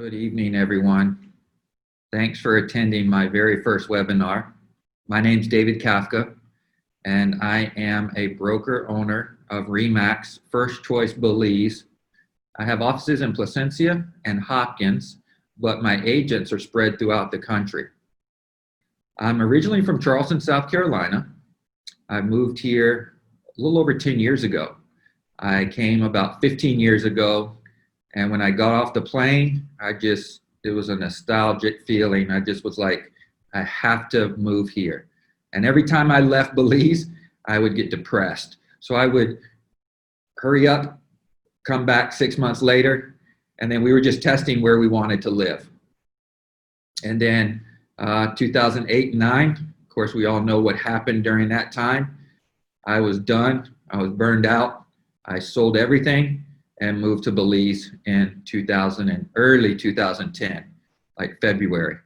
Good evening, everyone. Thanks for attending my very first webinar. My name's David Kafka, and I am a broker owner of RE/MAX First Choice Belize. I have offices in Placencia and Hopkins, but my agents are spread throughout the country. I'm originally from Charleston, South Carolina. I moved here a little over 10 years ago. I came about 15 years ago, and when I got off the plane, it was a nostalgic feeling. I just was like, I have to move here. And every time I left Belize, I would get depressed. So I would hurry up, come back 6 months later, and then we were just testing where we wanted to live. And then 2008 and 9, of course, we all know what happened during that time. I was done. I was burned out. I sold everything and moved to Belize in early 2010, like February.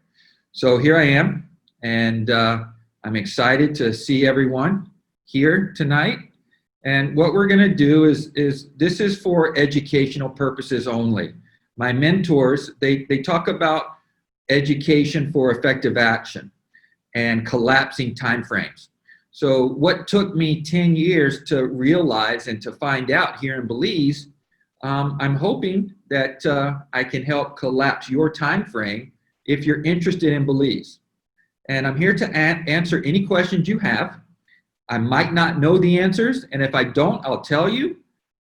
So here I am, and I'm excited to see everyone here tonight. And what we're gonna do is this is for educational purposes only. My mentors, they talk about education for effective action and collapsing timeframes. So what took me 10 years to realize and to find out here in Belize, I'm hoping that I can help collapse your time frame if you're interested in Belize. And I'm here to answer any questions you have. I might not know the answers, and if I don't, I'll tell you,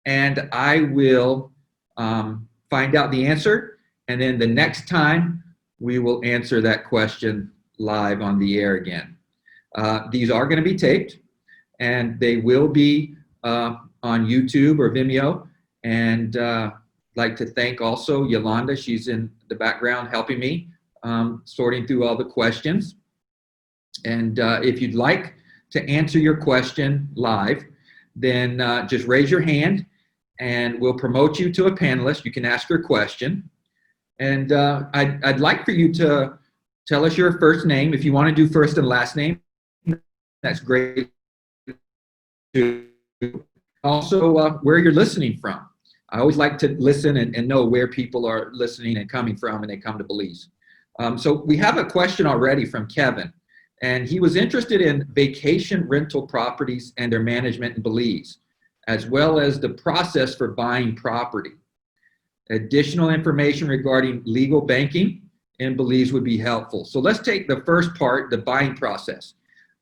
and I will find out the answer, and then the next time we will answer that question live on the air again. These are going to be taped, and they will be on YouTube or Vimeo. And like to thank also Yolanda. She's in the background helping me sorting through all the questions. And if you'd like to answer your question live, then just raise your hand and we'll promote you to a panelist. You can ask your question. And I'd like for you to tell us your first name. If you want to do first and last name, that's great. Also, where you're listening from. I always like to listen and know where people are listening and coming from when they come to Belize. So we have a question already from Kevin, and he was interested in vacation rental properties and their management in Belize, as well as the process for buying property. Additional information regarding legal banking in Belize would be helpful. So let's take the first part, the buying process.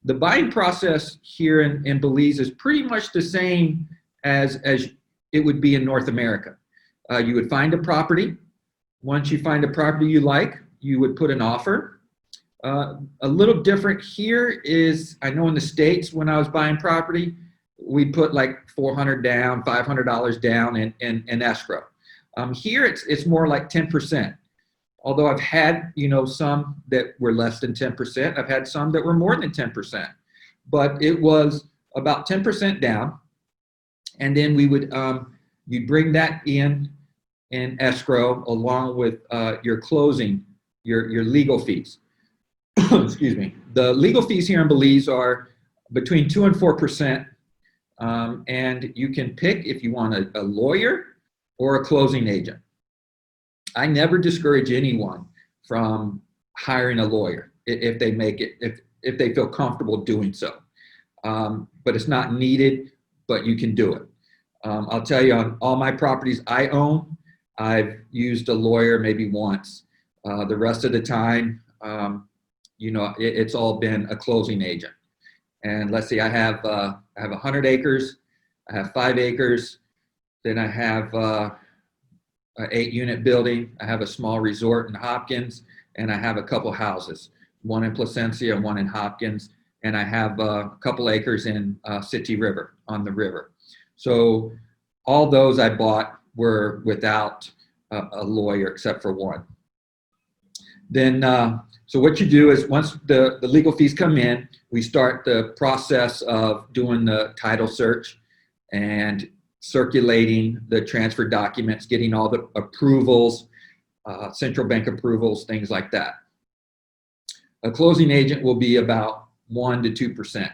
The buying process here in Belize is pretty much the same as it would be in North America. You would find a property. Once you find a property you like, you would put an offer. A little different here is, I know in the States when I was buying property, we put like $400 down, $500 down in escrow. Here it's more like 10%. Although I've had, some that were less than 10%. I've had some that were more than 10%. But it was about 10% down. And then we would, you'd bring that in escrow along with your closing, your legal fees. Excuse me. The legal fees here in Belize are between 2% and 4%. And you can pick if you want a lawyer or a closing agent. I never discourage anyone from hiring a lawyer if they make it, if they feel comfortable doing so. But it's not needed, but you can do it. I'll tell you, on all my properties I own, I've used a lawyer maybe once. The rest of the time, it's all been a closing agent. And let's see, I have 100 acres, I have 5 acres, then I have an 8-unit building, I have a small resort in Hopkins, and I have a couple houses, one in Placencia and one in Hopkins, and I have a couple acres in City River, on the river. So all those I bought were without a lawyer except for one. Then, so what you do is once the legal fees come in, we start the process of doing the title search and circulating the transfer documents, getting all the approvals, central bank approvals, things like that. A closing agent will be about 1% to 2%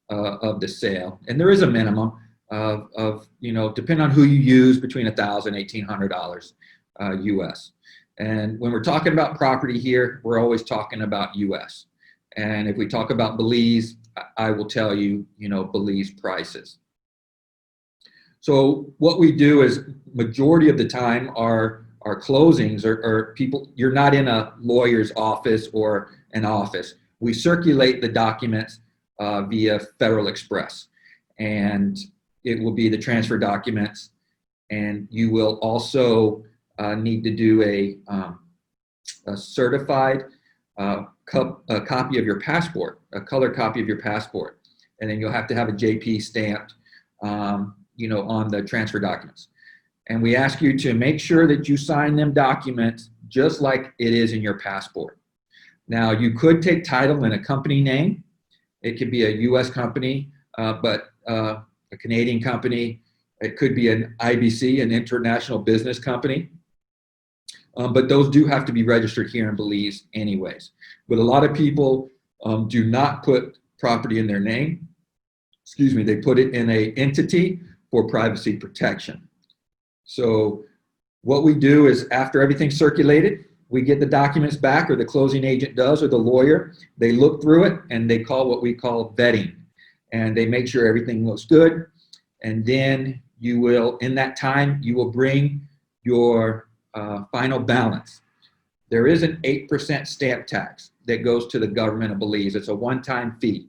of the sale. And there is a minimum of depending on who you use, between $1,000 and $1,800 US. And when we're talking about property here, we're always talking about US. And if we talk about Belize, I will tell you, Belize prices. So what we do is majority of the time our closings are people, you're not in a lawyer's office or an office. We circulate the documents via Federal Express, and it will be the transfer documents. And you will also need to do a certified copy of your passport, a color copy of your passport. And then you'll have to have a JP stamped, on the transfer documents. And we ask you to make sure that you sign them documents just like it is in your passport. Now, you could take title in a company name. It could be a US company, but a Canadian company. It could be an IBC, an international business company. But those do have to be registered here in Belize anyways. But a lot of people do not put property in their name. Excuse me, they put it in an entity for privacy protection. So what we do is after everything's circulated, we get the documents back, or the closing agent does, or the lawyer. They look through it and they call what we call vetting. And they make sure everything looks good. And then you will, in that time, you will bring your final balance. There is an 8% stamp tax that goes to the government of Belize. It's a one-time fee.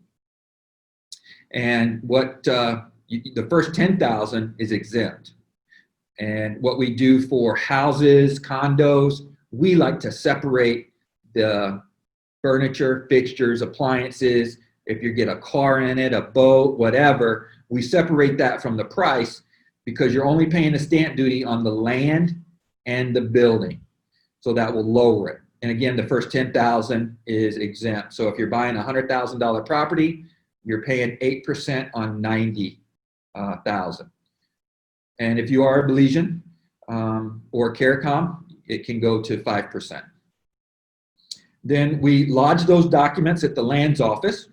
And what the first 10,000 is exempt. And what we do for houses, condos, we like to separate the furniture, fixtures, appliances. If you get a car in it, a boat, whatever, we separate that from the price because you're only paying the stamp duty on the land and the building. So that will lower it. And again, the first 10,000 is exempt. So if you're buying a $100,000 property, you're paying 8% on 90,000. And if you are a Belizean or CARICOM, it can go to 5%. Then we lodge those documents at the lands office,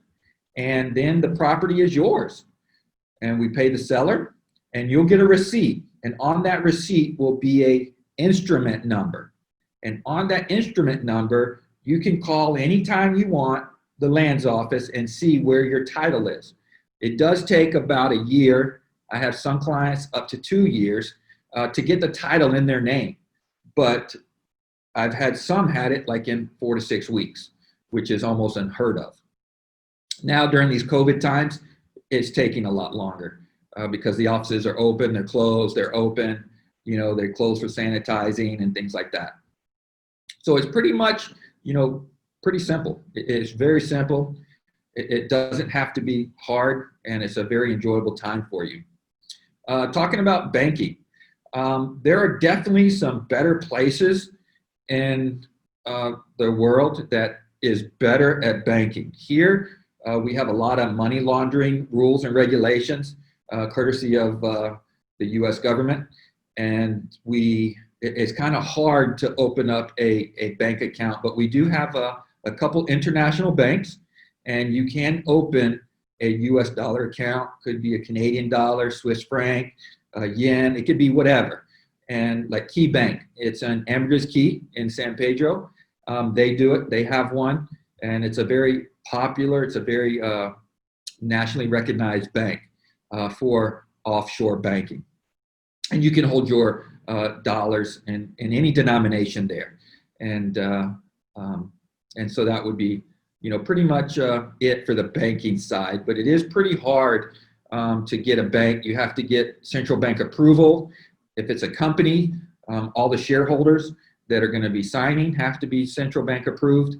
and then the property is yours. And we pay the seller, and you'll get a receipt. And on that receipt will be an instrument number. And on that instrument number, you can call anytime you want the lands office and see where your title is. It does take about a year. I have some clients up to 2 years to get the title in their name. But I've had some had it like in 4 to 6 weeks, which is almost unheard of. Now, during these COVID times, it's taking a lot longer because the offices are open, they're closed, they're open, they're closed for sanitizing and things like that. So it's pretty much, pretty simple. It's very simple. It doesn't have to be hard, and it's a very enjoyable time for you. Talking about banking, there are definitely some better places in the world that is better at banking. Here, we have a lot of money laundering rules and regulations, courtesy of the US government. And it's kind of hard to open up a bank account, but we do have a couple international banks, and you can open a US dollar account. Could be a Canadian dollar, Swiss franc, yen, it could be whatever. And like Key Bank, it's an Ambergris Key in San Pedro. They do it, they have one, and it's a very popular, it's a very nationally recognized bank for offshore banking. And you can hold your dollars in any denomination there. And so that would be, pretty much it for the banking side. But it is pretty hard to get a bank. You have to get central bank approval. If it's a company, all the shareholders that are going to be signing have to be central bank approved.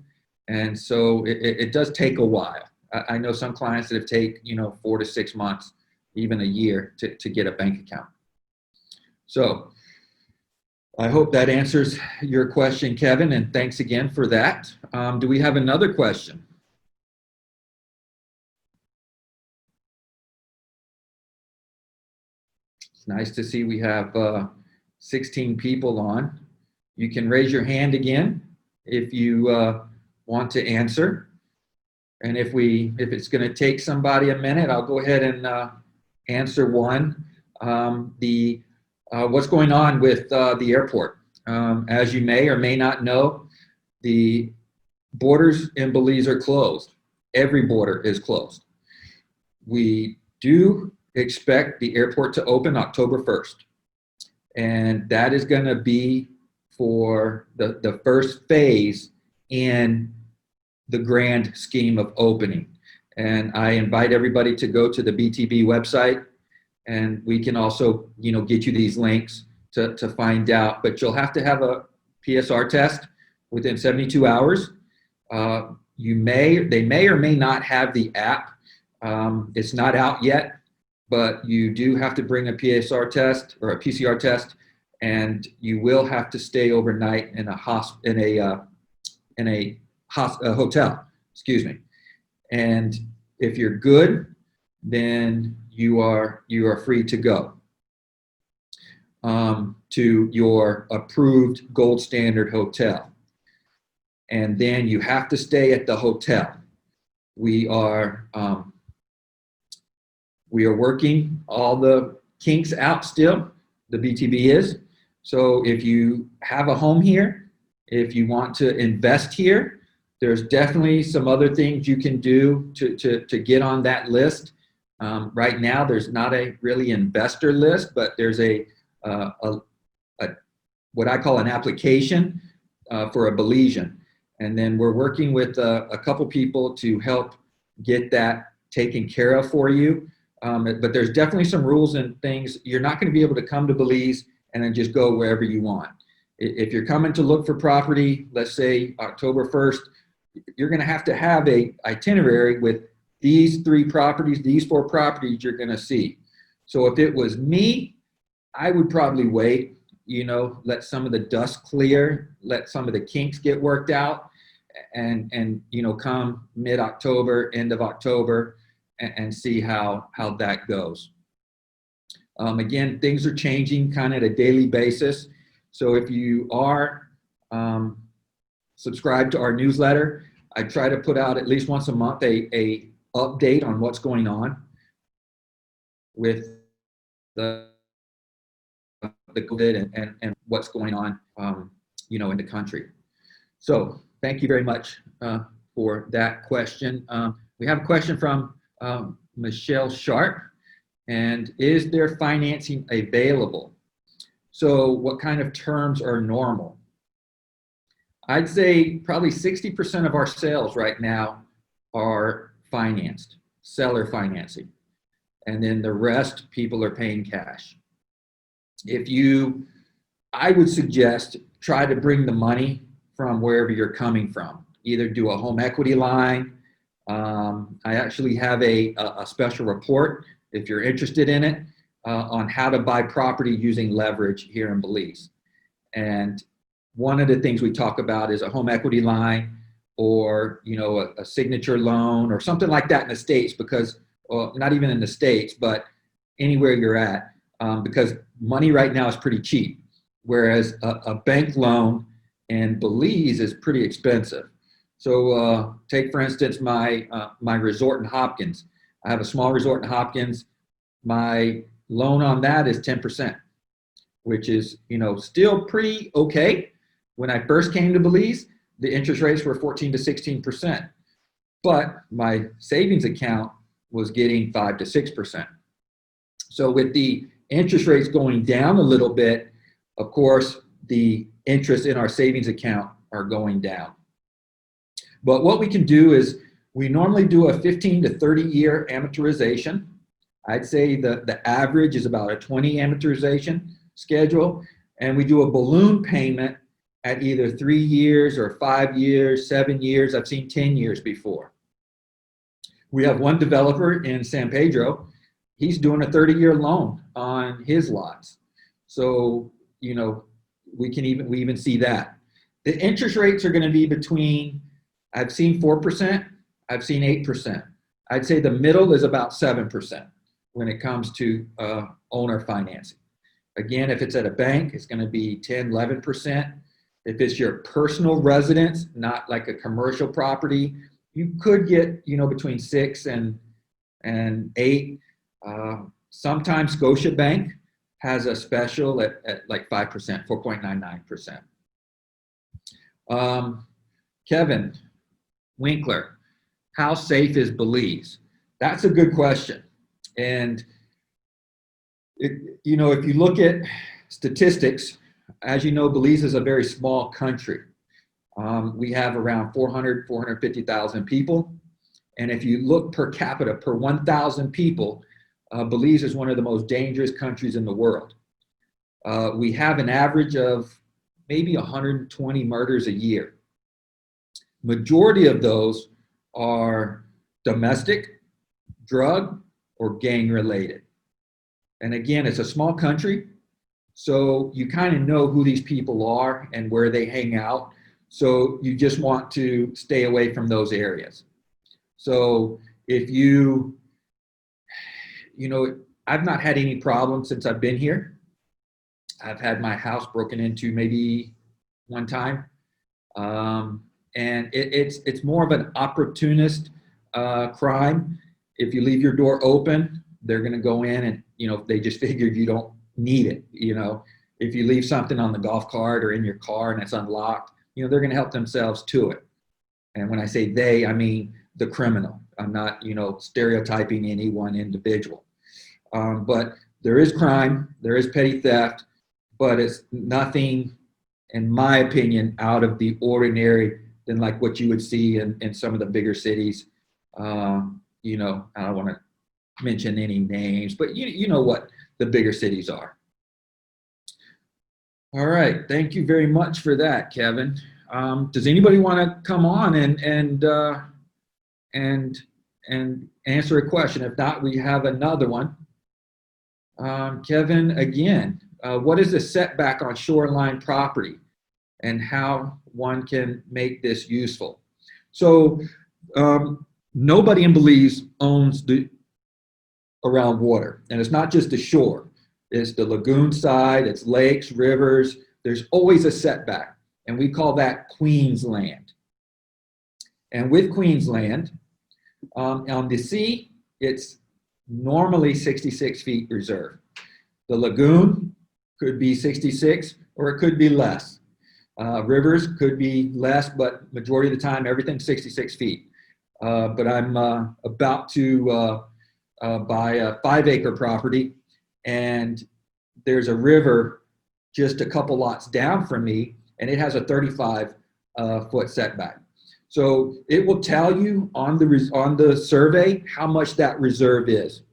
And so it does take a while. I know some clients that have taken, 4 to 6 months, even a year to get a bank account. So I hope that answers your question, Kevin, and thanks again for that. Do we have another question? It's nice to see we have 16 people on. You can raise your hand again if you want to answer. And if it's going to take somebody a minute, I'll go ahead and answer one. What's going on with the airport? As you may or may not know, the borders in Belize are closed. Every border is closed. We do expect the airport to open October 1st. And that is going to be for the first phase in the grand scheme of opening. And I invite everybody to go to the BTB website, and we can also, get you these links to find out. But you'll have to have a PSR test within 72 hours. They may or may not have the app. It's not out yet, but you do have to bring a PSR test or a PCR test, and you will have to stay overnight in a hotel. Excuse me. And if you're good, then you are free to go to your approved gold standard hotel. And then you have to stay at the hotel. We are working all the kinks out still. The BTB is. So if you have a home here, if you want to invest here, there's definitely some other things you can do to get on that list. Right now, there's not a really investor list, but there's a what I call an application for a Belizean. And then we're working with a couple people to help get that taken care of for you. But there's definitely some rules and things. You're not going to be able to come to Belize and then just go wherever you want. If you're coming to look for property, let's say October 1st, you're going to have a itinerary with these 3 properties, these 4 properties you're going to see. So if it was me, I would probably wait, let some of the dust clear, let some of the kinks get worked out, and come mid-October, end of October, and see how that goes. Again, things are changing kind of at a daily basis. So if you are subscribed to our newsletter, I try to put out at least once a month a update on what's going on with the COVID and what's going on, in the country. So thank you very much for that question. We have a question from Michelle Sharp. And is there financing available? So what kind of terms are normal? I'd say probably 60% of our sales right now are financed, seller financing. And then the rest, people are paying cash. I would suggest try to bring the money from wherever you're coming from. Either do a home equity line. I actually have a special report, if you're interested in it, on how to buy property using leverage here in Belize. And one of the things we talk about is a home equity line or, a signature loan or something like that in the States, because, well, not even in the States, but anywhere you're at, because money right now is pretty cheap, whereas a bank loan in Belize is pretty expensive. So take, for instance, my resort in Hopkins. I have a small resort in Hopkins. My loan on that is 10%, which is, still pretty okay. When I first came to Belize, the interest rates were 14 to 16%, but my savings account was getting 5 to 6%. So with the interest rates going down a little bit, of course, the interest in our savings account are going down. But what we can do is we normally do a 15 to 30 year amortization. I'd say the average is about a 20 amortization schedule. And we do a balloon payment at either 3 years or 5 years, 7 years. I've seen 10 years before. We have one developer in San Pedro. He's doing a 30-year loan on his lots. So, we even see that. The interest rates are going to be between, I've seen 4%, I've seen 8%. I'd say the middle is about 7% when it comes to owner financing. Again, if it's at a bank, it's going to be 10, 11%. If it's your personal residence, not like a commercial property, you could get, between 6 and 8. Sometimes Scotiabank has a special at like 5%, 4.99%. Kevin Winkler, how safe is Belize? That's a good question. And if you look at statistics, as you know, Belize is a very small country. We have around 450,000 people. And if you look per capita, per 1,000 people, Belize is one of the most dangerous countries in the world. We have an average of maybe 120 murders a year. Majority of those are domestic, drug, or gang related. And again, it's a small country, so you kind of know who these people are and where they hang out. So you just want to stay away from those areas. So if I've not had any problems since I've been here. I've had my house broken into maybe one time. And it's more of an opportunist crime. If you leave your door open, they're going to go in and, they just figured you don't need it. If you leave something on the golf cart or in your car and it's unlocked, they're going to help themselves to it. And when I say they, I mean the criminal. I'm not, stereotyping any one individual. But there is crime, there is petty theft, but it's nothing, in my opinion, out of the ordinary than like what you would see in some of the bigger cities. I don't want to mention any names, but you know what the bigger cities are. All right, thank you very much for that, Kevin. Does anybody want to come on and answer a question? If not, we have another one. Kevin, again, what is the setback on shoreline property and how one can make this useful? So nobody in Belize owns around water, and it's not just the shore. It's the lagoon side, it's lakes, rivers. There's always a setback, and we call that Queensland. And with Queensland, on the sea, it's normally 66 feet reserve. The lagoon could be 66 or it could be less. Rivers could be less, but majority of the time, everything's 66 feet. But I'm about to buy a 5-acre property, and there's a river just a couple lots down from me, and it has a 35-foot setback. So it will tell you on the survey how much that reserve is.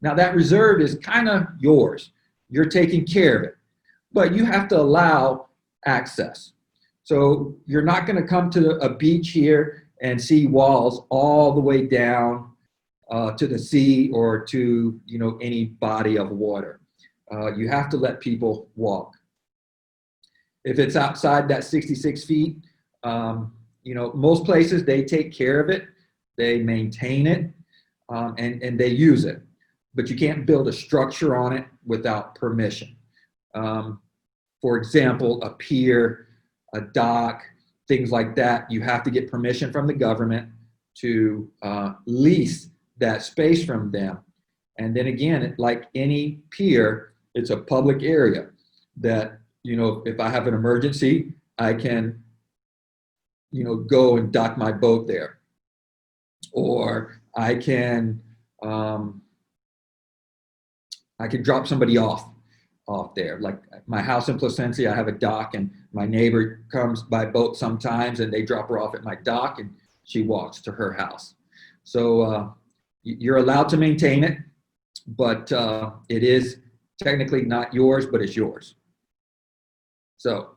Now that reserve is kind of yours. You're taking care of it, but you have to allow access. So you're not going to come to a beach here and see walls all the way down to the sea or to any body of water. You have to let people walk. If it's outside that 66 feet, most places they take care of it, they maintain it, and they use it. But you can't build a structure on it without permission. For example, a pier, a dock, things like that, you have to get permission from the government to lease that space from them. And then again, like any pier, it's a public area that, if I have an emergency, I can, go and dock my boat there. Or I can drop somebody off there. Like my house in Placencia, I have a dock, and my neighbor comes by boat sometimes, and they drop her off at my dock, and she walks to her house. So you're allowed to maintain it, but it is technically not yours, but it's yours. So,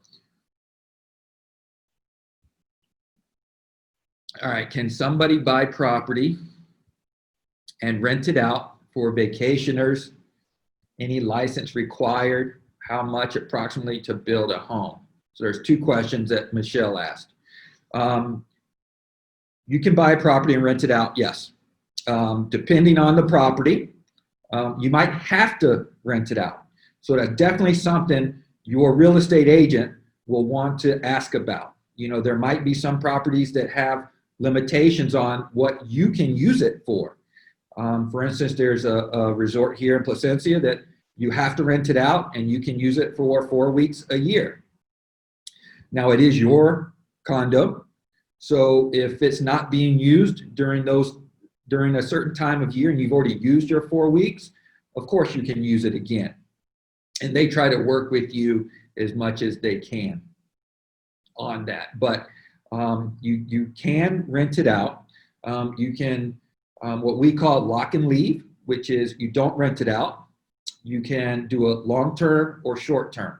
all right, can somebody buy property and rent it out for vacationers? Any license required? How much approximately to build a home? So there's two questions that Michelle asked. You can buy a property and rent it out, yes. Depending on the property, you might have to rent it out. So that's definitely something your real estate agent will want to ask about. There might be some properties that have limitations on what you can use it for. For instance, there's a resort here in Placencia that You have to rent it out, and you can use it for 4 weeks a year. Now, it is your condo, so if it's not being used during a certain time of year and you've already used your 4 weeks, of course you can use it again. And they try to work with you as much as they can on that. But you can rent it out. You can, what we call lock and leave, which is you don't rent it out. You can do a long-term or short-term.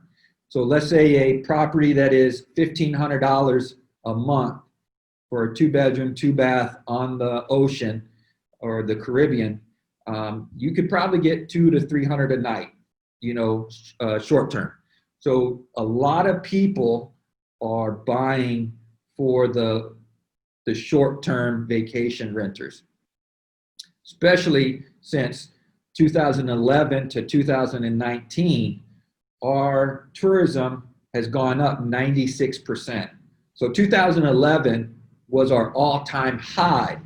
So let's say a property that is $1,500 a month for a 2-bedroom, 2-bath on the ocean or the Caribbean, you could probably get $200 to $300 a night, short-term. So a lot of people are buying for the short-term vacation renters, especially since 2011 to 2019, our tourism has gone up 96%. So 2011 was our all-time high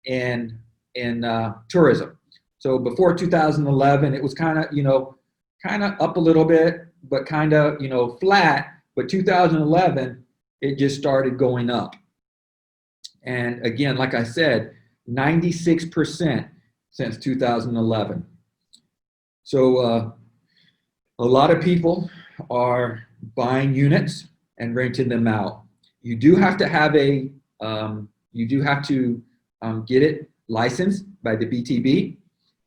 in tourism. So before 2011, it was kind of up a little bit, but kind of flat. But 2011, it just started going up. And again, like I said, 96% since 2011. So a lot of people are buying units and renting them out. You do have to have get it licensed by the BTB,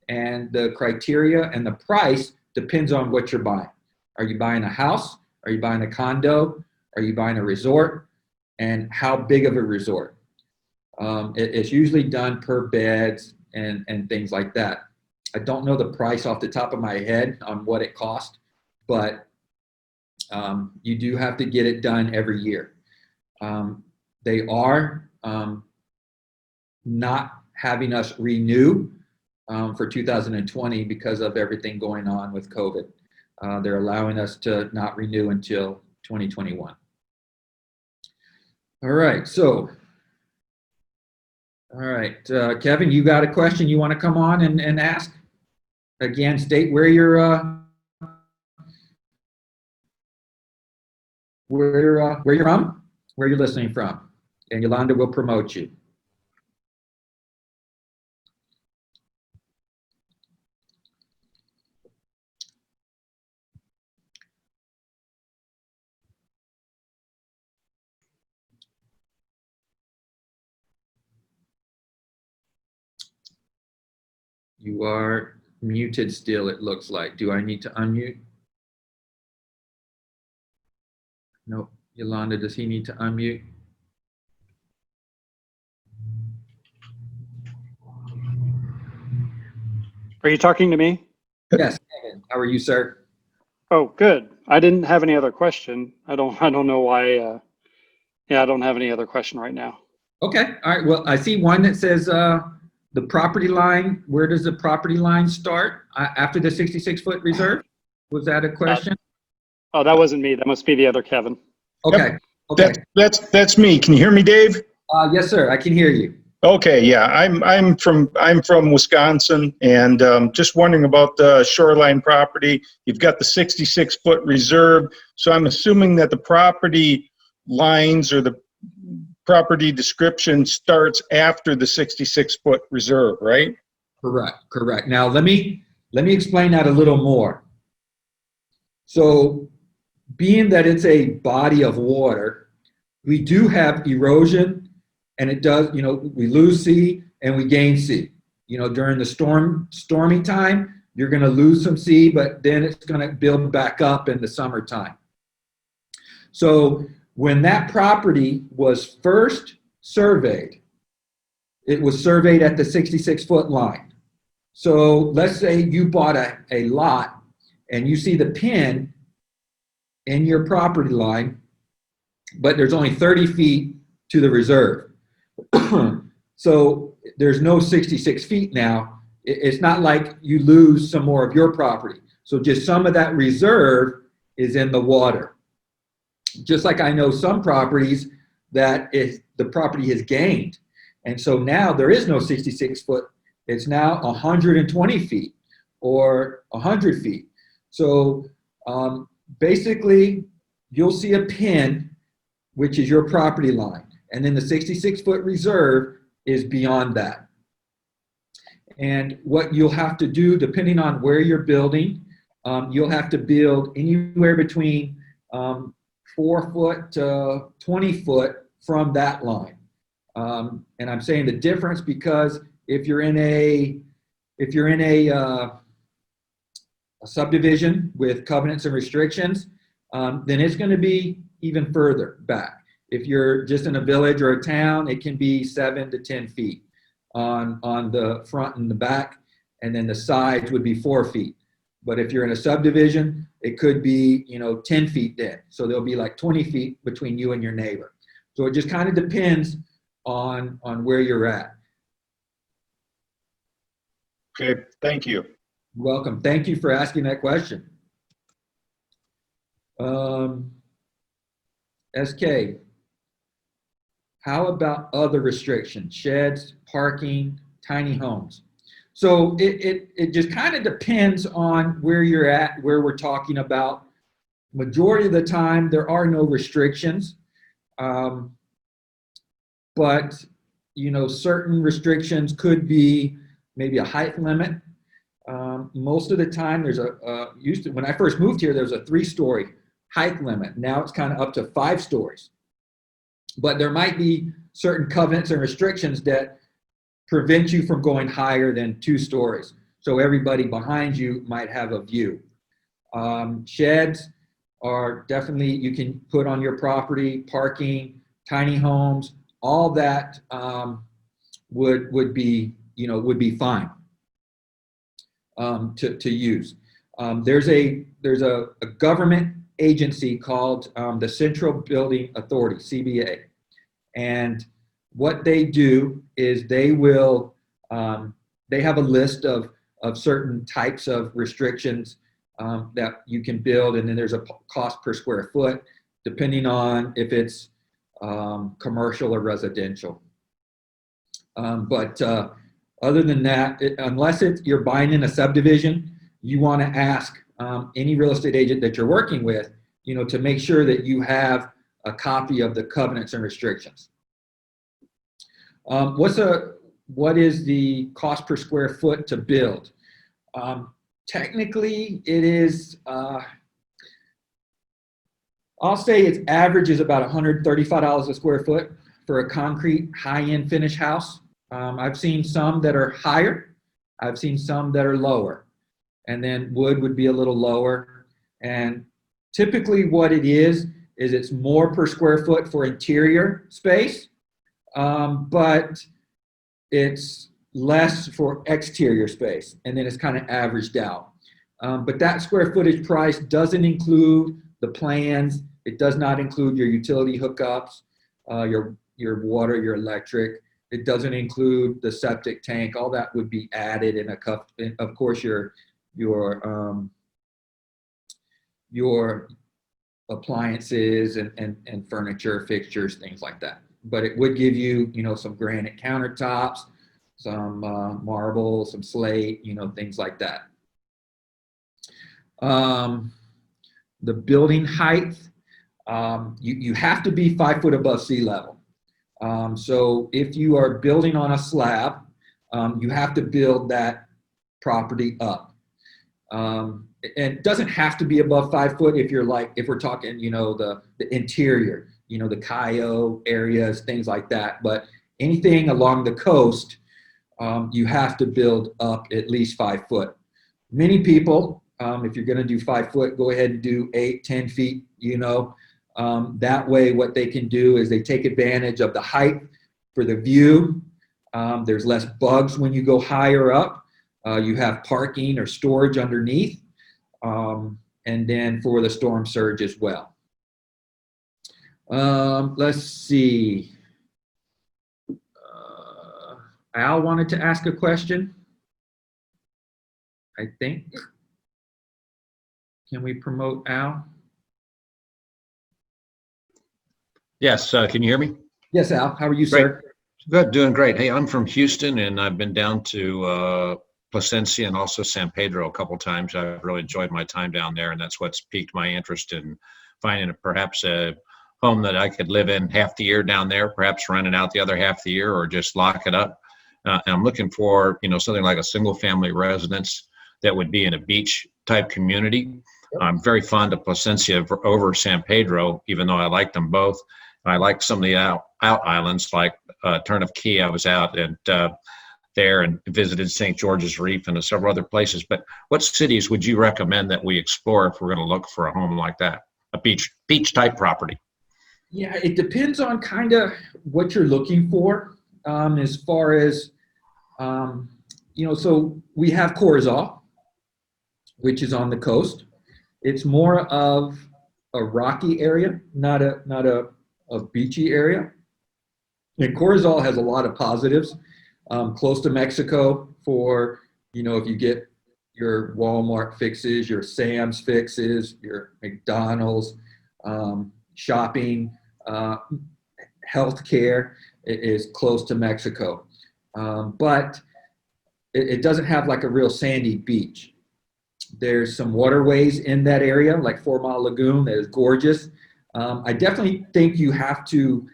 and the criteria and the price depends on what you're buying. Are you buying a house? Are you buying a condo? Are you buying a resort? And how big of a resort? It's usually done per beds and things like that. I don't know the price off the top of my head on what it costs, but you do have to get it done every year. They are not having us renew for 2020 because of everything going on with COVID. They're allowing us to not renew until 2021. All right, so, Kevin, you got a question you want to come on and ask? Again, state where you're from, where you're listening from, and Yolanda will promote you. You are muted still, it looks like. Do I need to unmute? No. Yolanda, does he need to unmute? Are you talking to me? Yes. How are you, sir? Oh, good. I didn't have any other question. I don't know why. I don't have any other question right now. Okay. All right. Well, I see one that says the property line. Where does the property line start after the 66-foot reserve? Was that a question? Oh, that wasn't me. That must be the other Kevin. Okay. Yep. Okay. That's me. Can you hear me, Dave? Yes, sir. I can hear you. Okay. Yeah. I'm from Wisconsin, and just wondering about the shoreline property. You've got the 66-foot reserve, so I'm assuming that the property lines or the property description starts after the 66-foot reserve, right? Correct. Now let me explain that a little more. So, being that it's a body of water, we do have erosion, and it does, we lose sea and we gain sea. During the stormy time, you're going to lose some sea, but then it's going to build back up in the summertime. So when that property was first surveyed, it was surveyed at the 66-foot line. So let's say you bought a lot and you see the pin in your property line, but there's only 30 feet to the reserve. So there's no 66 feet now. It's not like you lose some more of your property. So just some of that reserve is in the water. Just like I know some properties that the property has gained. And so now there is no 66 foot. It's now 120 feet. or 100 feet. So basically, you'll see a pin, which is your property line. And then the 66-foot reserve is beyond that. And what you'll have to do, depending on where you're building, you'll have to build anywhere between 4 foot to 20 foot from that line. And I'm saying the difference because if you're in a subdivision with covenants and restrictions, then it's going to be even further back. If you're just in a village or a town, it can be 7 to 10 feet on the front and the back, and then the sides would be 4 feet. But if you're in a subdivision, it could be 10 feet then. So there'll be like 20 feet between you and your neighbor. So it just kind of depends on where you're at. Okay, thank you. Welcome. Thank you for asking that question. SK, how about other restrictions? Sheds, parking, tiny homes. So it just kind of depends on where you're at, where we're talking about. Majority of the time, there are no restrictions. But, certain restrictions could be maybe a height limit. Most of the time, there's when I first moved here, there was a 3-story height limit. Now it's kind of up to 5 stories. But there might be certain covenants and restrictions that prevent you from going higher than 2 stories. So everybody behind you might have a view. Sheds are definitely, you can put on your property, parking, tiny homes, all that would be fine to use. There's a government agency called the Central Building Authority, CBA. And what they do is they have a list of certain types of restrictions that you can build, and then there's a cost per square foot, depending on if it's commercial or residential. But other than that, unless you're buying in a subdivision, you want to ask any real estate agent that you're working with, to make sure that you have a copy of the covenants and restrictions. What is the cost per square foot to build? Technically, it is, I'll say its average is about $135 a square foot for a concrete high-end finish house. I've seen some that are higher. I've seen some that are lower. And then wood would be a little lower. And typically what it is it's more per square foot for interior space, but it's less for exterior space. And then it's kind of averaged out. But that square footage price doesn't include the plans. It does not include your utility hookups, your water, your electric. It doesn't include the septic tank. All that would be added in a cup. Of course, your appliances and furniture, fixtures, things like that. But it would give you, some granite countertops, some marble, some slate, things like that. The building height, you have to be 5 foot above sea level. So if you are building on a slab, you have to build that property up. And it doesn't have to be above 5 foot if we're talking, the interior, the Cayo areas, things like that. But anything along the coast, you have to build up at least 5 foot. Many people, if you're going to do 5 foot, go ahead and do 8, 10 feet, that way what they can do is they take advantage of the height for the view. There's less bugs when you go higher up. You have parking or storage underneath, and then for the storm surge as well. Let's see. Al wanted to ask a question, I think. Can we promote Al? Yes, can you hear me? Yes, Al. How are you, sir? Good, doing great. Hey, I'm from Houston, and I've been down to Placencia and also San Pedro a couple times. I've really enjoyed my time down there, and that's what's piqued my interest in finding perhaps a home that I could live in half the year down there, perhaps rent it out the other half the year, or just lock it up. And I'm looking for, something like a single family residence that would be in a beach type community. I'm very fond of Placencia over San Pedro, even though I like them both. I like some of the out islands, like Turnip Key. I was out and there and visited St. George's Reef and several other places. But what cities would you recommend that we explore if we're going to look for a home like that, a beach type property? Yeah, it depends on kind of what you're looking for, as far as, so we have Corozal, which is on the coast. It's more of a rocky area, not a beachy area. And Corozal has a lot of positives. Close to Mexico for, if you get your Walmart fixes, your Sam's fixes, your McDonald's, shopping, healthcare is close to Mexico. But it doesn't have like a real sandy beach. There's some waterways in that area, like 4 Mile Lagoon, that is gorgeous. I definitely think you have to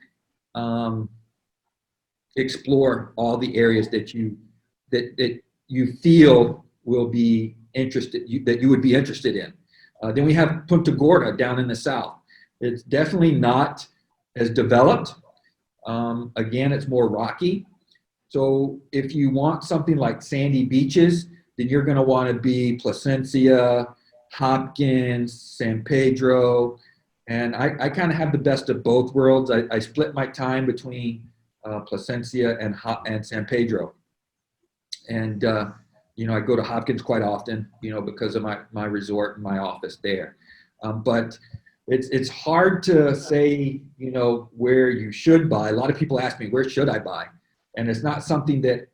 explore all the areas that you feel will be interested, that you would be interested in. Then we have Punta Gorda down in the south. It's definitely not as developed. Again, it's more rocky. So if you want something like sandy beaches, then you're going to want to be Placencia, Hopkins, San Pedro. And I kind of have the best of both worlds. I split my time between Placencia and San Pedro. And, I go to Hopkins quite often, because of my resort and my office there. But it's hard to say, where you should buy. A lot of people ask me, where should I buy? And it's not something that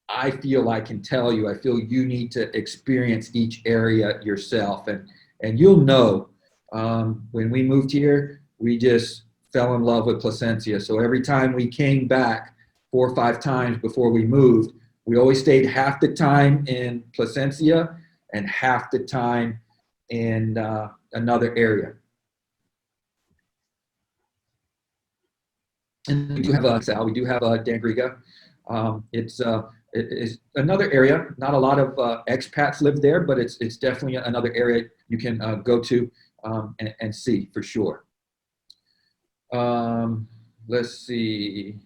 I feel I can tell you. I feel you need to experience each area yourself. And you'll know, when we moved here, we just fell in love with Placencia. So every time we came back 4 or 5 times before we moved, we always stayed half the time in Placencia and half the time in another area. And we do have we do have Dangriga. It's another area. Not a lot of expats live there, but it's definitely another area you can go to and see for sure. Let's see.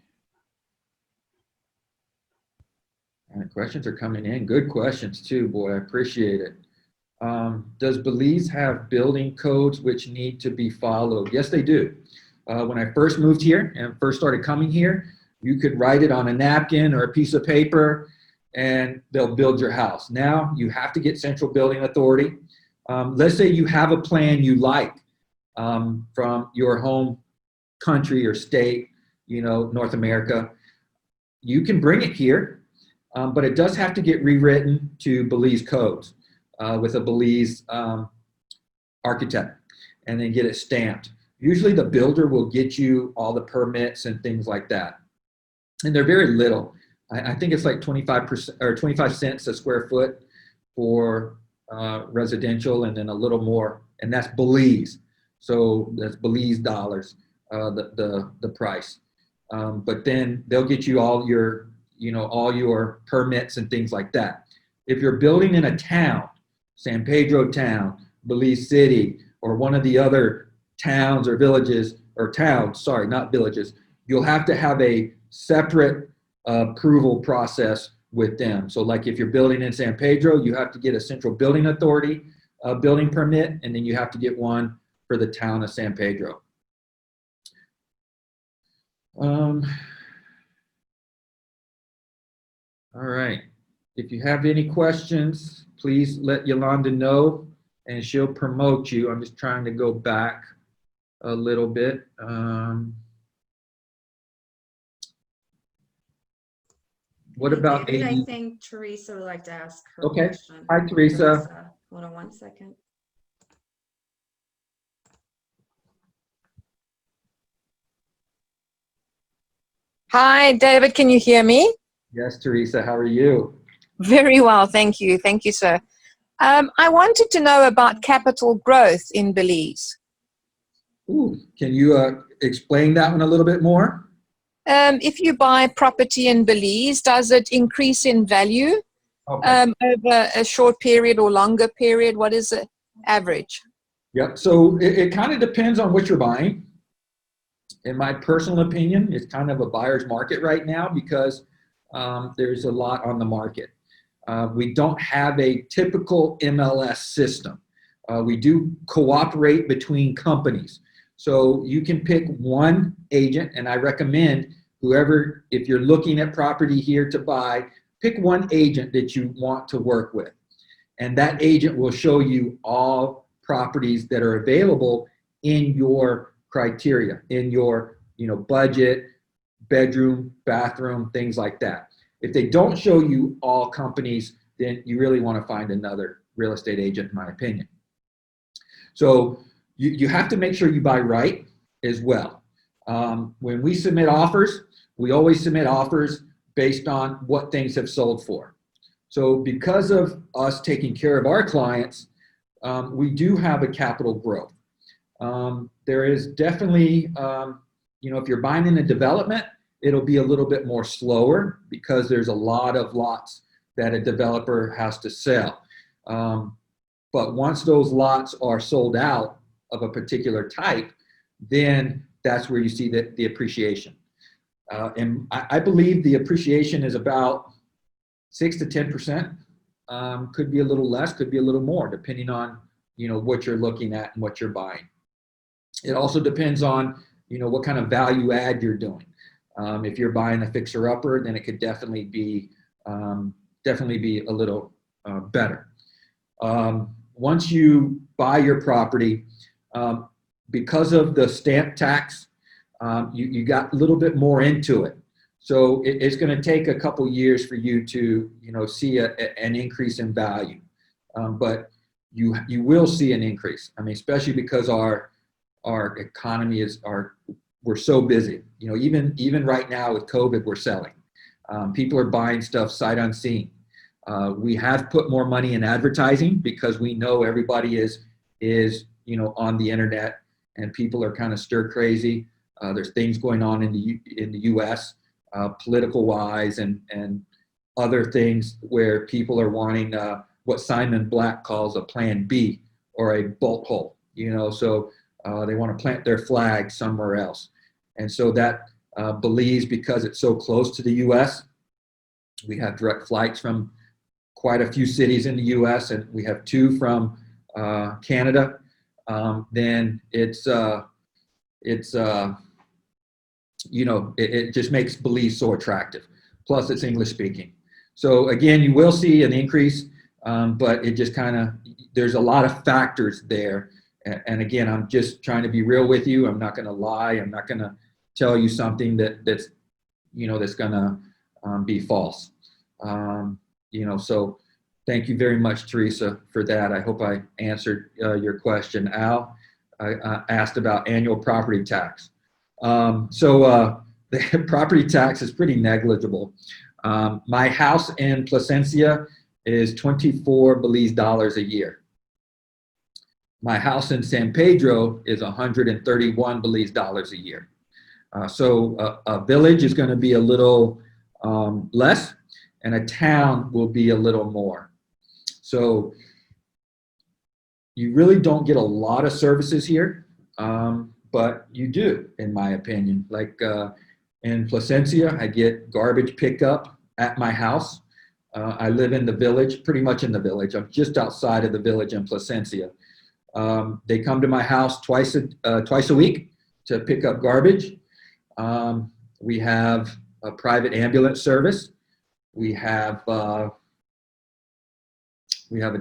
And questions are coming in. Good questions too, boy. I appreciate it. Does Belize have building codes which need to be followed? Yes, they do. When I first moved here and first started coming here, you could write it on a napkin or a piece of paper and they'll build your house. Now you have to get Central Building Authority. Let's say you have a plan you like from your home country or state, North America. You can bring it here, but it does have to get rewritten to Belize codes with a Belize architect and then get it stamped. Usually the builder will get you all the permits and things like that. And they're very little. I think it's like 25% or 25 cents a square foot for residential, and then a little more, and that's Belize. So that's Belize dollars, the price. But then they'll get you all your, all your permits and things like that. If you're building in a town, San Pedro town, Belize City, or one of the other towns or villages, or towns, sorry, not villages, you'll have to have a separate approval process with them. So like if you're building in San Pedro, you have to get a Central Building Authority building permit, and then you have to get one for the town of San Pedro. All right. If you have any questions, please let Yolanda know and she'll promote you. I'm just trying to go back a little bit. What about David, AD? I think Teresa would like to ask her Okay. question. Hi, Teresa. Hold on one second. Hi, David, can you hear me? Yes, Teresa, how are you? Very well, thank you. Thank you, sir. I wanted to know about capital growth in Belize. Ooh, can you explain that one a little bit more? If you buy property in Belize, does it increase in value Okay. over a short period or longer period? What is the average? Yep. So it kind of depends on what you're buying. In my personal opinion, it's kind of a buyer's market right now because there's a lot on the market. We don't have a typical MLS system. We do cooperate between companies. So you can pick one agent, and I recommend whoever, if you're looking at property here to buy, pick one agent that you want to work with. And that agent will show you all properties that are available in your criteria, in your budget, bedroom, bathroom, things like that. If they don't show you all companies, then you really want to find another real estate agent, in my opinion. So you have to make sure you buy right as well. When we submit offers, we always submit offers based on what things have sold for. So because of us taking care of our clients, we do have a capital growth. There is definitely, if you're buying in a development, it'll be a little bit more slower because there's a lot of lots that a developer has to sell. But once those lots are sold out of a particular type, then that's where you see the appreciation. And I believe the appreciation is about 6 to 10%. Could be a little less, could be a little more, depending on what you're looking at and what you're buying. It also depends on what kind of value add you're doing. If you're buying a fixer-upper, then it could definitely be a little better. Once you buy your property, because of the stamp tax, you got a little bit more into it. So it's going to take a couple years for you to see an increase in value, but you will see an increase. I mean, especially because our economy we're so busy. Even right now with COVID, we're selling. People are buying stuff sight unseen. We have put more money in advertising because we know everybody is on the internet, and people are kind of stir crazy. There's things going on in the U.S. Political wise and other things where people are wanting what Simon Black calls a plan B or a bolt hole. So they want to plant their flag somewhere else, and so that Belize, because it's so close to the U.S., we have direct flights from quite a few cities in the U.S. and we have 2 from Canada. Then it just makes Belize so attractive. Plus, it's English speaking. So again, you will see an increase, but it just there's a lot of factors there. And again, I'm just trying to be real with you. I'm not going to lie. I'm not going to tell you something that's going to be false. So thank you very much, Teresa, for that. I hope I answered your question. Al, I asked about annual property tax. The property tax is pretty negligible. My house in Placencia is 24 Belize dollars a year. My house in San Pedro is 131 Belize dollars a year. So a village is going to be a little less, and a town will be a little more. So you really don't get a lot of services here, but you do, in my opinion. Like in Placencia, I get garbage pickup at my house. I live in the village, pretty much in the village. I'm just outside of the village in Placencia. They come to my house twice a week to pick up garbage. We have a private ambulance service. We have a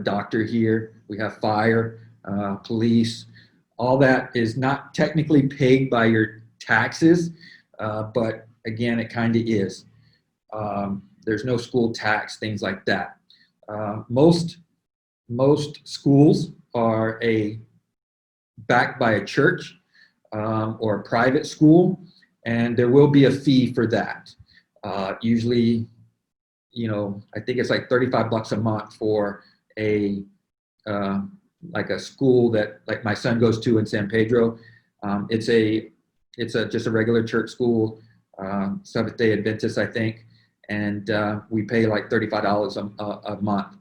doctor here. We have fire, police. All that is not technically paid by your taxes, but again, it kind of is. There's no school tax, things like that. Most schools are backed by a church or a private school, and there will be a fee for that. Usually, I think it's like $35 a month for a like a school that like my son goes to in San Pedro. It's just a regular church school, Seventh Day Adventist, I think, and we pay like $35 a month,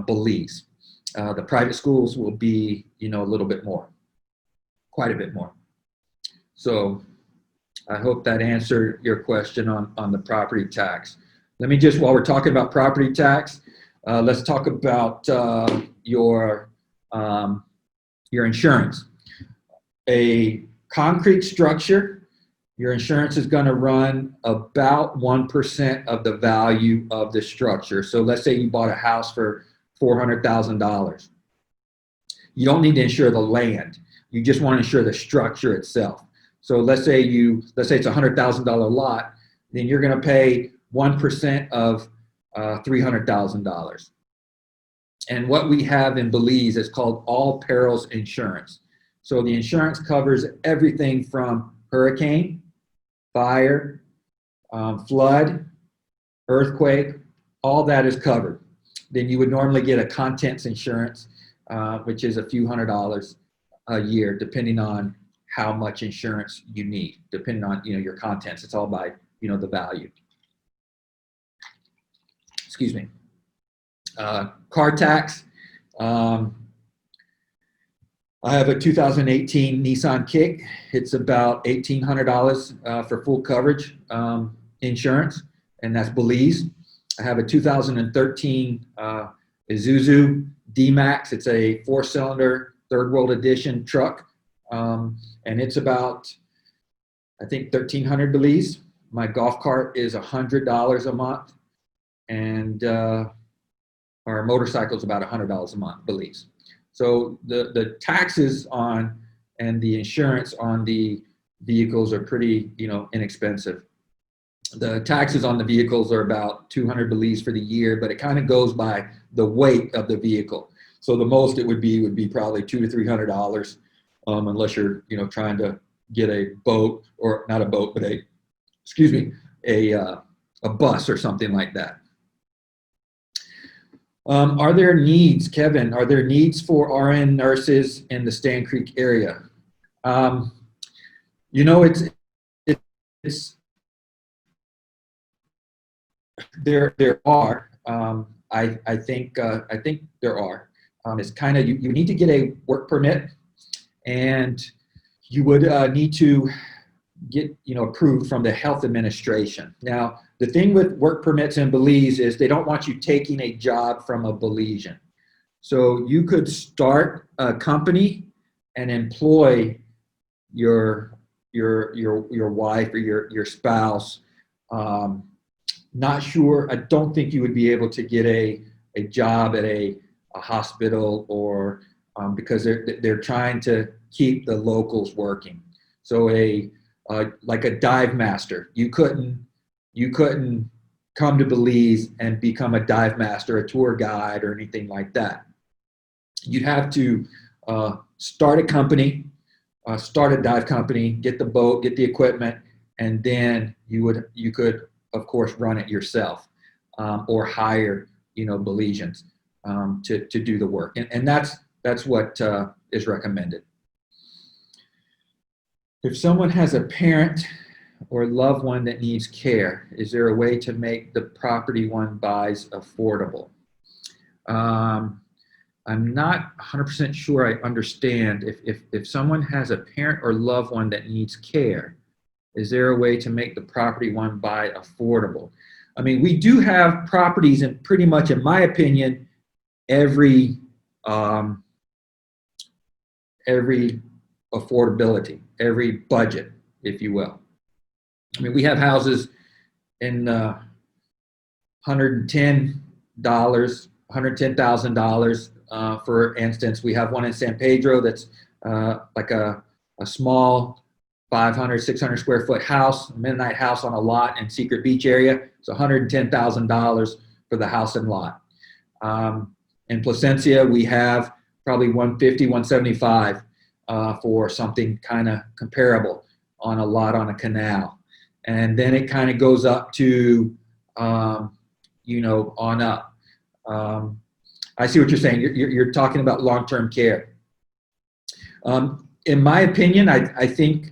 Belize. The private schools will be, a little bit more, quite a bit more. So I hope that answered your question on the property tax. Let me just, while we're talking about property tax, let's talk about your insurance. A concrete structure, your insurance is going to run about 1% of the value of the structure. So let's say you bought a house for $400,000. You don't need to insure the land. You just want to insure the structure itself. So let's say it's a $100,000 lot, then you're going to pay 1% of $300,000. And what we have in Belize is called all perils insurance. So the insurance covers everything from hurricane, fire, flood, earthquake, all that is covered. Then you would normally get a contents insurance, which is a few $100s a year, depending on how much insurance you need, depending on your contents. It's all by the value. Excuse me. Car tax. I have a 2018 Nissan Kick. It's about $1,800 for full coverage insurance, and that's Belize. I have a 2013 Isuzu D-Max. It's a 4-cylinder, third world edition truck, and it's about, I think, $1,300 Belize. My golf cart is $100 a month, and our motorcycle is about $100 a month Belize. So the taxes on and the insurance on the vehicles are pretty, inexpensive. The taxes on the vehicles are about 200 Belize for the year, but it kind of goes by the weight of the vehicle. So the most it would be probably $200 to $300, unless you're, trying to get a boat, or not a boat, but a bus or something like that. Are there needs, Kevin? Are there needs for RN nurses in the Stand Creek area? There are. I think there are. It's kind of you need to get a work permit, and you would need to get approved from the health administration. Now, the thing with work permits in Belize is they don't want you taking a job from a Belizean. So you could start a company and employ your wife or your spouse. Not sure. I don't think you would be able to get a job at a hospital, or because they're trying to keep the locals working. So like a dive master, you couldn't come to Belize and become a dive master, a tour guide, or anything like that. You'd have to start a company, start a dive company, get the boat, get the equipment, and then you could of course run it yourself, or hire Belizeans to do the work, and that's what is recommended. If someone has a parent or loved one that needs care, is there a way to make the property one buys affordable? I'm not 100% sure I understand. If someone has a parent or loved one that needs care, is there a way to make the property one buy affordable? I mean, we do have properties in pretty much, in my opinion, every affordability, every budget, if you will. I mean, we have houses in $110,000, for instance. We have one in San Pedro that's like a small 500, 600 square foot house, a Mennonite house on a lot in Secret Beach area. It's $110,000 for the house and lot. In Placencia, we have probably 150, 175 for something kind of comparable on a lot on a canal. And then it kind of goes up to, on up. I see what you're saying. You're talking about long-term care. In my opinion, I think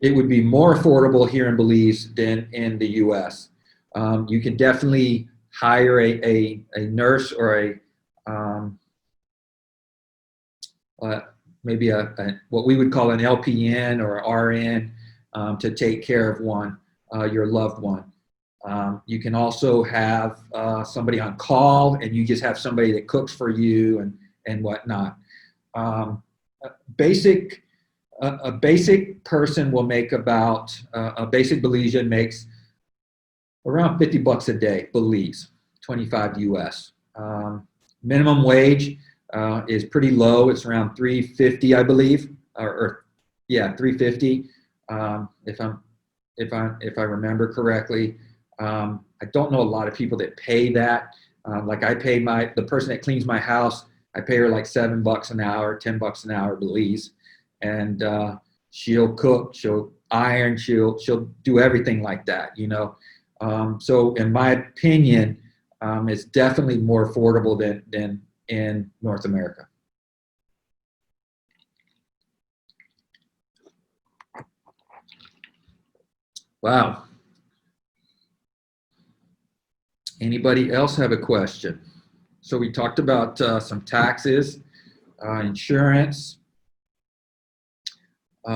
it would be more affordable here in Belize than in the U.S. You can definitely hire a nurse or maybe what we would call an LPN or RN to take care of your loved one. You can also have somebody on call, and you just have somebody that cooks for you and whatnot. A basic person will make about a basic Belizean makes around $50 a day, Belize, 25 US. Minimum wage is pretty low. It's around 350, I believe, or 350. If I remember correctly. I don't know a lot of people that pay that. Like I pay the person that cleans my house, I pay her like $7 an hour, $10 an hour, Belize, and she'll cook, she'll iron, she'll do everything like that, So in my opinion, it's definitely more affordable than in North America. Wow. Anybody else have a question? So we talked about some taxes, insurance. We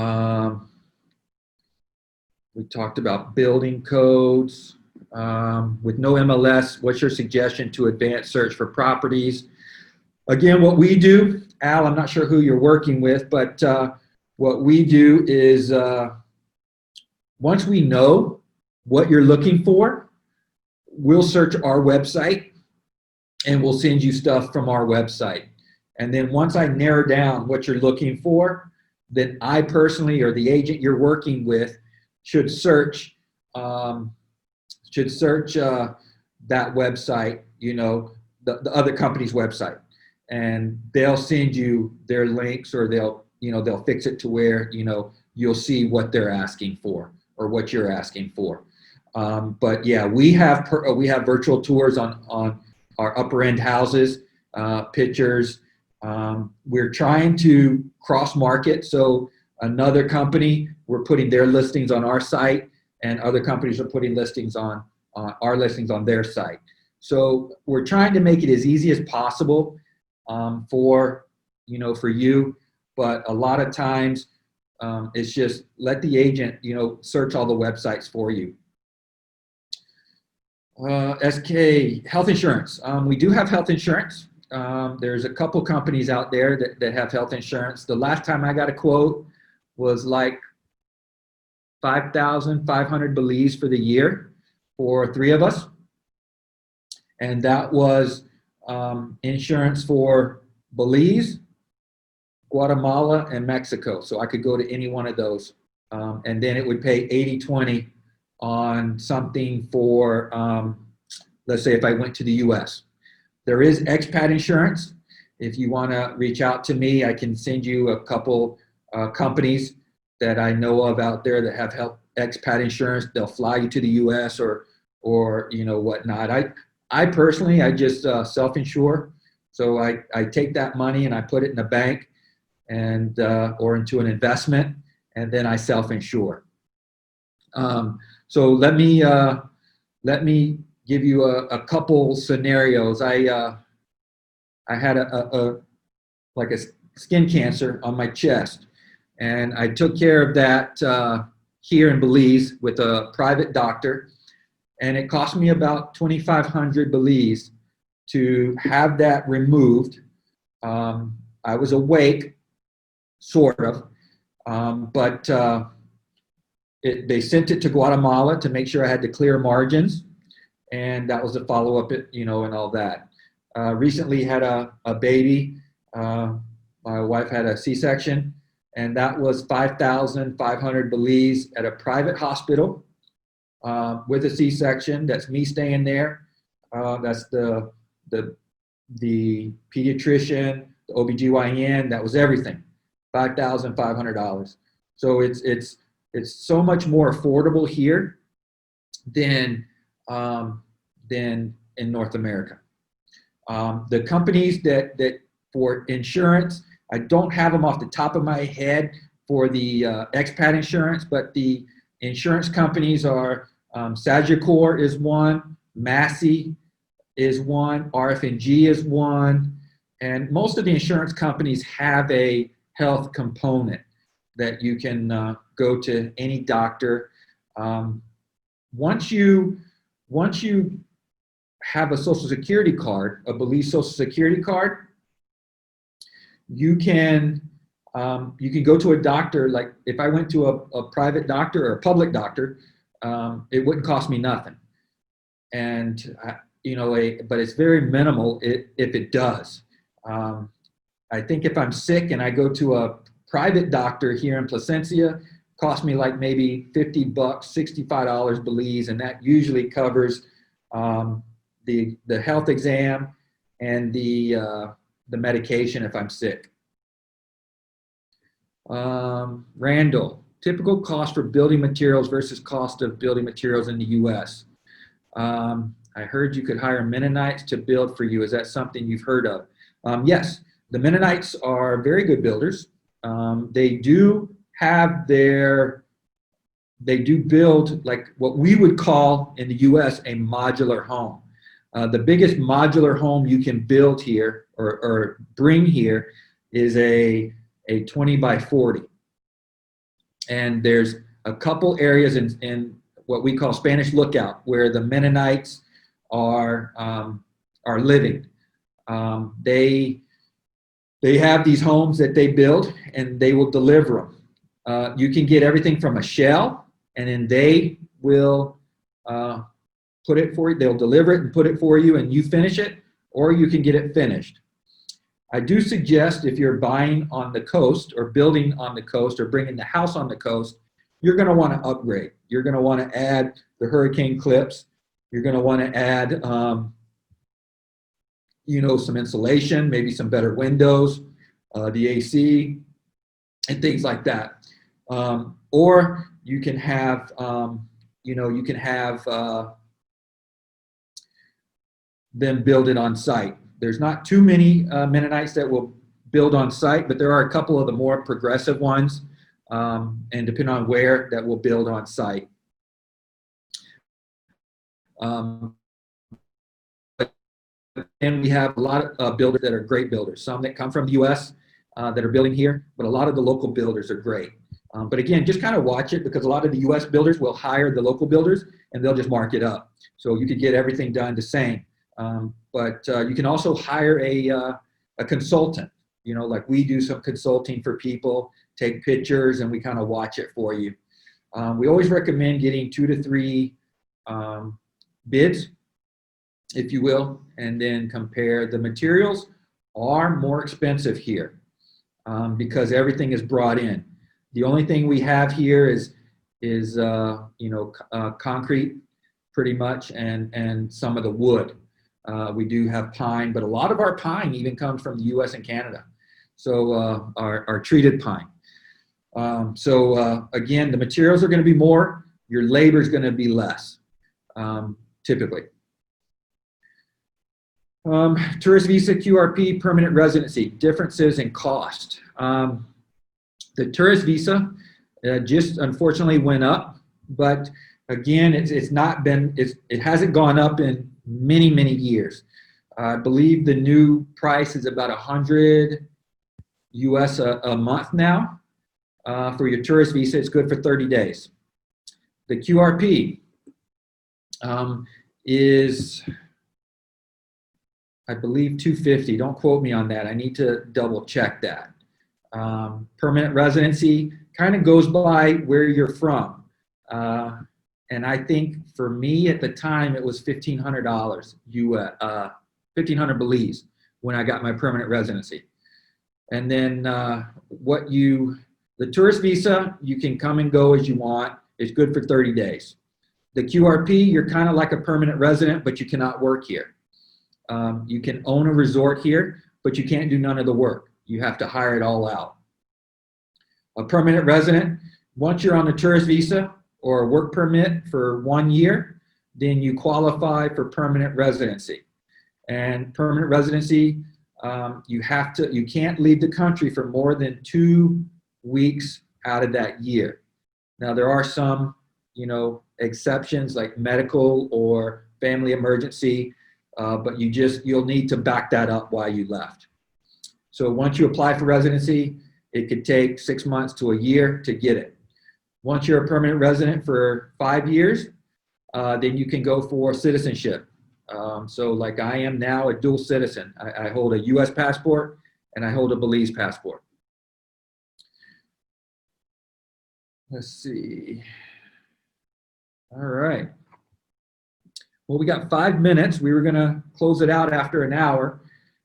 talked about building codes. With no MLS, what's your suggestion to advance search for properties? Again, what we do, Al, I'm not sure who you're working with, but what we do is once we know what you're looking for, we'll search our website and we'll send you stuff from our website. And then once I narrow down what you're looking for, then I personally or the agent you're working with should search that website, the other company's website, and they'll send you their links, or they'll fix it to where you'll see what they're asking for or what you're asking for. But yeah, we have virtual tours on our upper end houses, pictures. We're trying to cross market, so another company, we're putting their listings on our site, and other companies are putting listings on our listings on their site. So we're trying to make it as easy as possible for you, but a lot of times it's just let the agent search all the websites for you. SK, health insurance. We do have health insurance. There's a couple companies out there that have health insurance. The last time I got a quote was like 5,500 Belize for the year for 3 of us. And that was insurance for Belize, Guatemala, and Mexico. So I could go to any one of those. And then it would pay 80/20 on something for, let's say if I went to the US. There is expat insurance. If you want to reach out to me, I can send you a couple companies that I know of out there that have expat insurance. They'll fly you to the US or whatnot. I personally, I just self-insure. So I take that money and I put it in a bank and or into an investment, and then I self-insure. So let me give you a couple scenarios. I had a skin cancer on my chest, and I took care of that here in Belize with a private doctor, and it cost me about 2,500 Belize to have that removed. I was awake, sort of, but they sent it to Guatemala to make sure I had the clear margins, and that was a follow-up, and all that. Recently had a baby. My wife had a C-section, and that was 5,500 Belize at a private hospital with a C-section. That's me staying there. That's the pediatrician, the OBGYN. That was everything. $5,500. So it's so much more affordable here than in North America. The companies that for insurance, I don't have them off the top of my head for the expat insurance, but the insurance companies are Sagicor is one, Massey is one, RF&G is one, and most of the insurance companies have a health component that you can go to any doctor. Once you have a Social Security card, a Belize Social Security card, you can go to a doctor. Like if I went to a private doctor or a public doctor, it wouldn't cost me nothing. And but it's very minimal if it does. I think if I'm sick and I go to a private doctor here in Placencia, cost me like maybe $50, $65 Belize, and that usually covers the health exam and the medication if I'm sick. Randall, typical cost for building materials versus cost of building materials in the U.S. I heard you could hire Mennonites to build for you. Is that something you've heard of? Yes, the Mennonites are very good builders. They do build like what we would call in the U.S. a modular home. The biggest modular home you can build here or bring here is a 20 by 40. And there's a couple areas in what we call Spanish Lookout where the Mennonites are living. They have these homes that they build and they will deliver them. You can get everything from a shell, and then they will put it for you. They'll deliver it and put it for you, and you finish it, or you can get it finished. I do suggest if you're buying on the coast or building on the coast or bringing the house on the coast, you're going to want to upgrade. You're going to want to add the hurricane clips. You're going to want to add, some insulation, maybe some better windows, the AC, and things like that. Or you can have, them build it on site. There's not too many Mennonites that will build on site, but there are a couple of the more progressive ones, and depending on where, that will build on site. And we have a lot of builders that are great builders, some that come from the U.S. That are building here, but a lot of the local builders are great. But again, just kind of watch it because a lot of the U.S. builders will hire the local builders and they'll just mark it up. So you could get everything done the same. But you can also hire a consultant, like we do some consulting for people, take pictures, and we kind of watch it for you. We always recommend getting 2 to 3 bids, if you will, and then compare. The materials are more expensive here because everything is brought in. The only thing we have here is concrete pretty much, and some of the wood. We do have pine, but a lot of our pine even comes from the U.S. and Canada. So our treated pine. Again, the materials are going to be more. Your labor is going to be less, typically. Tourist visa, QRP, permanent residency, differences in cost. The tourist visa just unfortunately went up, but again, it hasn't gone up in many, many years. I believe the new price is about $100 US a month now for your tourist visa. It's good for 30 days. The QRP is, I believe, $250. Don't quote me on that. I need to double check that. Permanent residency kind of goes by where you're from. And I think for me at the time, it was $1,500 $1,500 Belize when I got my permanent residency. And then the tourist visa, you can come and go as you want. It's good for 30 days. The QRP, you're kind of like a permanent resident, but you cannot work here. You can own a resort here, but you can't do none of the work. You have to hire it all out. A permanent resident, once you're on a tourist visa or a work permit for 1 year, then you qualify for permanent residency. And permanent residency, you can't leave the country for more than 2 weeks out of that year. Now there are some, exceptions like medical or family emergency, but you'll need to back that up while you left. So once you apply for residency, it could take 6 months to a year to get it. Once you're a permanent resident for 5 years, then you can go for citizenship. So like I am now a dual citizen. I hold a US passport and I hold a Belize passport. Let's see. All right. Well, we got 5 minutes. We were gonna close it out after an hour,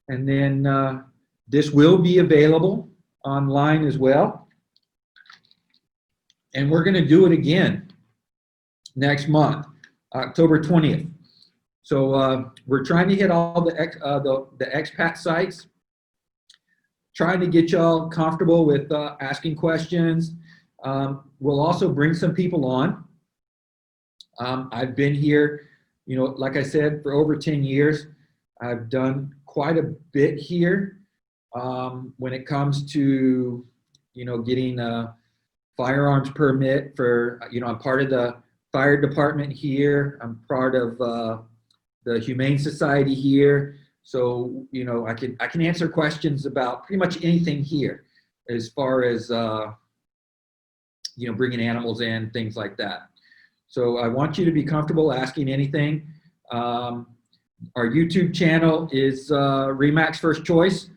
and then this will be available online as well. And we're gonna do it again next month, October 20th. So we're trying to hit all the expat sites, trying to get y'all comfortable with asking questions. We'll also bring some people on. I've been here, like I said, for over 10 years. I've done quite a bit here when it comes to, getting a firearms permit for, I'm part of the fire department here. I'm part of the Humane Society here. So, I can answer questions about pretty much anything here as far as, bringing animals in, things like that. So I want you to be comfortable asking anything. Our YouTube channel is Remax First Choice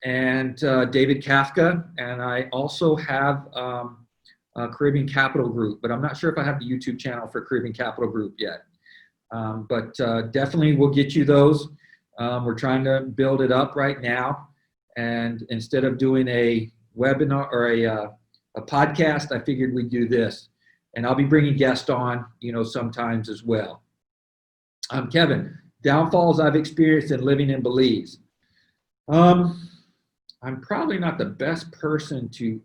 and David Kafka. And I also have a Caribbean Capital Group, but I'm not sure if I have the YouTube channel for Caribbean Capital Group yet. But definitely we'll get you those. We're trying to build it up right now. And instead of doing a webinar or a podcast, I figured we'd do this. And I'll be bringing guests on, sometimes as well. Kevin, downfalls I've experienced in living in Belize. I'm probably not the best person to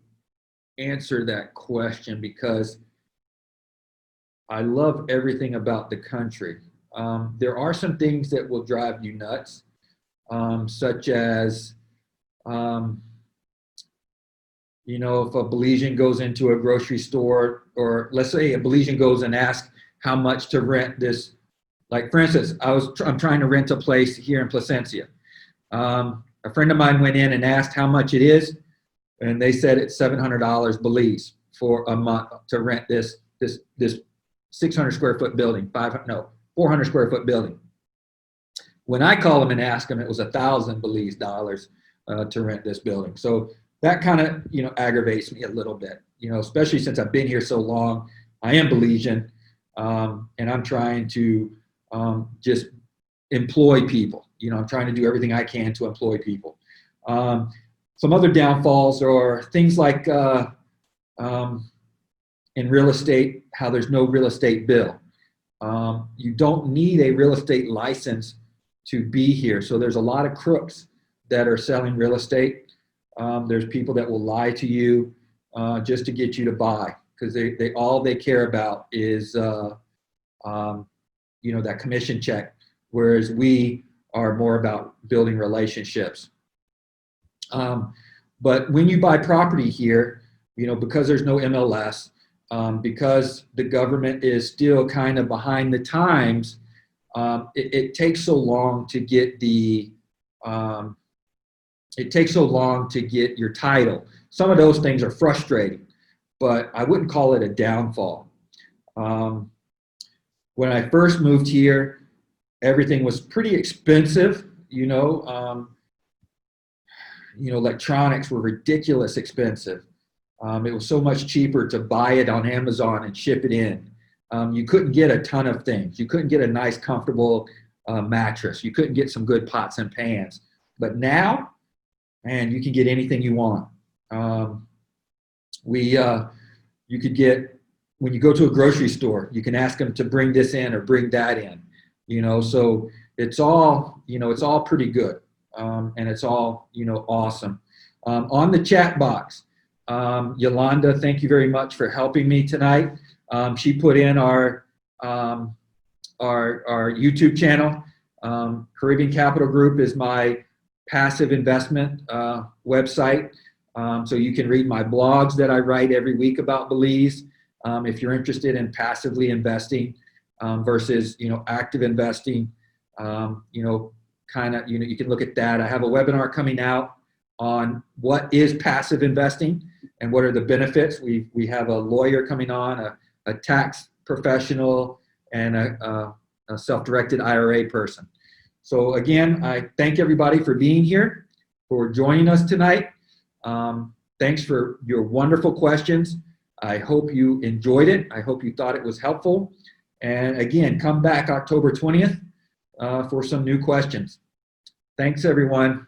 answer that question because I love everything about the country. There are some things that will drive you nuts, such as, if a Belizean goes into a grocery store, or let's say a Belizean goes and asks how much to rent this. Like for instance, I'm trying to rent a place here in Placencia. A friend of mine went in and asked how much it is, and they said it's $700 Belize for a month to rent this 600 square foot building, 400 square foot building. When I called them and asked them, it was $1,000 Belize dollars to rent this building. So that kind of, aggravates me a little bit, especially since I've been here so long. I am Belizean, and I'm trying to just employ people. I'm trying to do everything I can to employ people. Some other downfalls are things like in real estate, how there's no real estate bill. You don't need a real estate license to be here. So there's a lot of crooks that are selling real estate. There's people that will lie to you just to get you to buy, because they all they care about is that commission check, whereas we are more about building relationships. But when you buy property here, because there's no MLS, because the government is still kind of behind the times, it takes so long to get your title. Some of those things are frustrating, but I wouldn't call it a downfall. When I first moved here, everything was pretty expensive. Electronics were ridiculous expensive. It was so much cheaper to buy it on Amazon and ship it in. You couldn't get a ton of things. You couldn't get a nice, comfortable mattress. You couldn't get some good pots and pans. But now, man, you can get anything you want. You could get, when you go to a grocery store, you can ask them to bring this in or bring that in. So it's all, it's all pretty good. And it's all, awesome. On the chat box, Yolanda, thank you very much for helping me tonight. She put in our our YouTube channel. Caribbean Capital Group is my passive investment website. So you can read my blogs that I write every week about Belize. If you're interested in passively investing versus, active investing, you can look at that. I have a webinar coming out on what is passive investing and what are the benefits. We have a lawyer coming on, a tax professional, and a self-directed IRA person. So again, I thank everybody for being here, for joining us tonight. Thanks for your wonderful questions. I hope you enjoyed it. I hope you thought it was helpful. And again, come back October 20th for some new questions. Thanks, everyone.